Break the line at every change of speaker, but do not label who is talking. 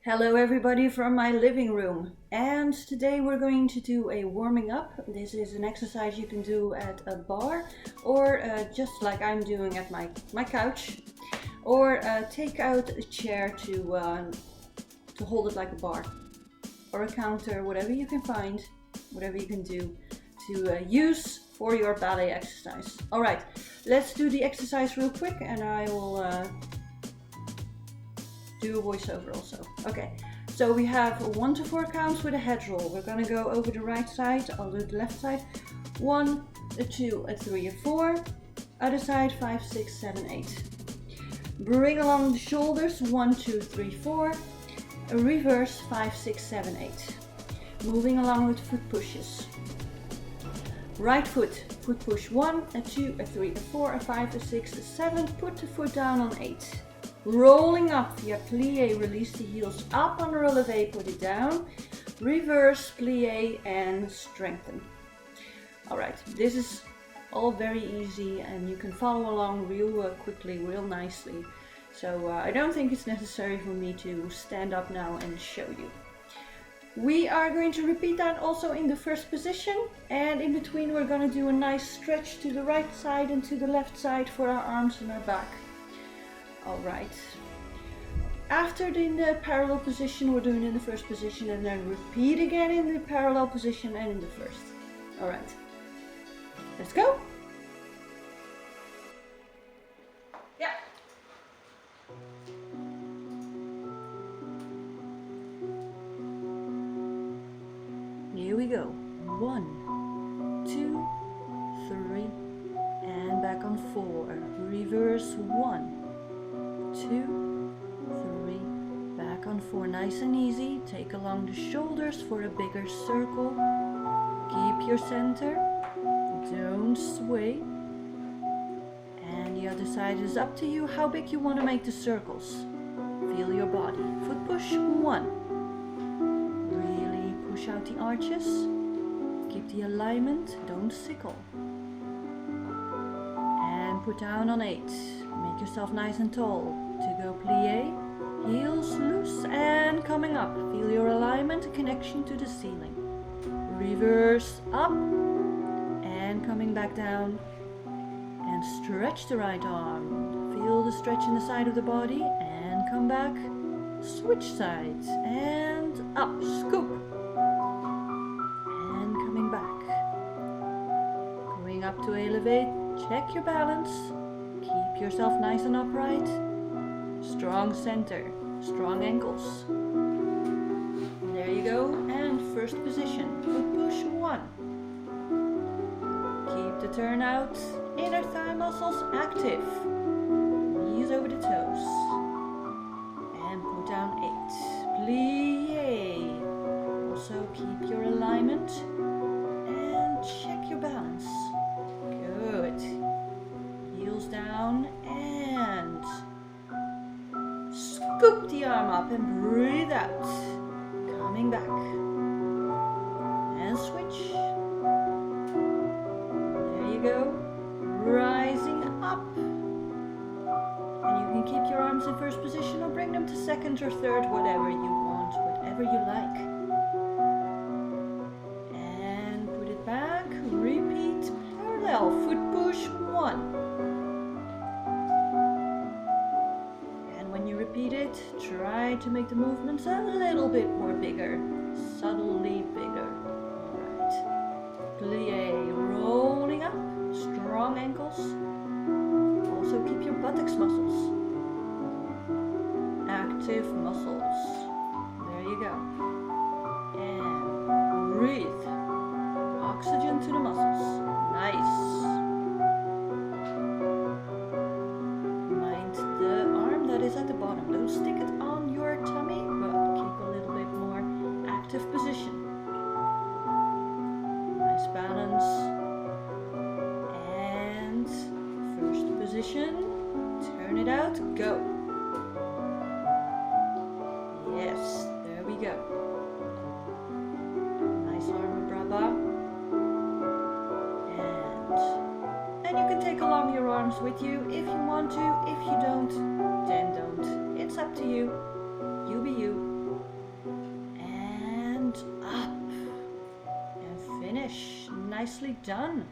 Hello everybody from my living room, and today we're going to do a warming up. This is an exercise you can do at a bar or just like I'm doing at my couch, or take out a chair to hold it like a bar or a counter, whatever you can find, whatever you can do to use for your ballet exercise. Alright, let's do the exercise real quick and I will do a voiceover also. Okay, so we have 1 to 4 counts with a head roll. We're gonna go over the right side, I'll do the left side. 1, a 2, a 3, a 4. Other side, 5, 6, 7, 8. Bring along the shoulders, 1, 2, 3, 4. A reverse, 5, 6, 7, 8. Moving along with foot pushes. Right foot push 1, a 2, a 3, a 4, a 5, a 6, a 7. Put the foot down on 8. Rolling up via plié, release the heels up on the relevé, put it down, reverse, plié and strengthen. Alright, this is all very easy and you can follow along real quickly, real nicely. So I don't think it's necessary for me to stand up now and show you. We are going to repeat that also in the first position, and in between we're going to do a nice stretch to the right side and to the left side for our arms and our back. Alright, after in the parallel position we're doing in the first position and then repeat again in the parallel position and in the first. Alright, let's go! Yeah. Here we go. 1, 2, 3 and back on 4. Reverse 1, 2, 3, back on 4, nice and easy. Take along the shoulders for a bigger circle. Keep your center, don't sway. And the other side is up to you how big you want to make the circles. Feel your body. Foot push 1. Really push out the arches. Keep the alignment, don't sickle. And put down on 8. Make yourself nice and tall. To go plié, heels loose and coming up. Feel your alignment, connection to the ceiling. Reverse up and coming back down. And stretch the right arm. Feel the stretch in the side of the body and come back. Switch sides and up, scoop. And coming back. Going up to Elevé, check your balance. Keep yourself nice and upright. Strong center, strong ankles. There you go, and first position, foot push 1. Keep the turn out, inner thigh muscles active. Knees over the toes. And put down 8. Plié. Also keep your alignment and check your balance. Good. Heels down and scoop the arm up and breathe out. Coming back. And switch. There you go. Rising up. And you can keep your arms in first position or bring them to second or third, whatever you want, whatever you like. And put it back. Repeat parallel. Foot push 1. Repeat it, try to make the movements a little bit more bigger, subtly bigger. Alright, plié, rolling up, strong ankles. Also keep your buttocks muscles, active muscles. There you go. And breathe, oxygen to the muscles, nice. Is at the bottom. Don't stick it on your tummy, but keep a little bit more active position. Nice balance. And first position. Turn it out. Go. Yes, there we go. Nice arm brava. And you can take along your arms with you if you want to. If you don't, then don't. It's up to you. You be you. nicely done.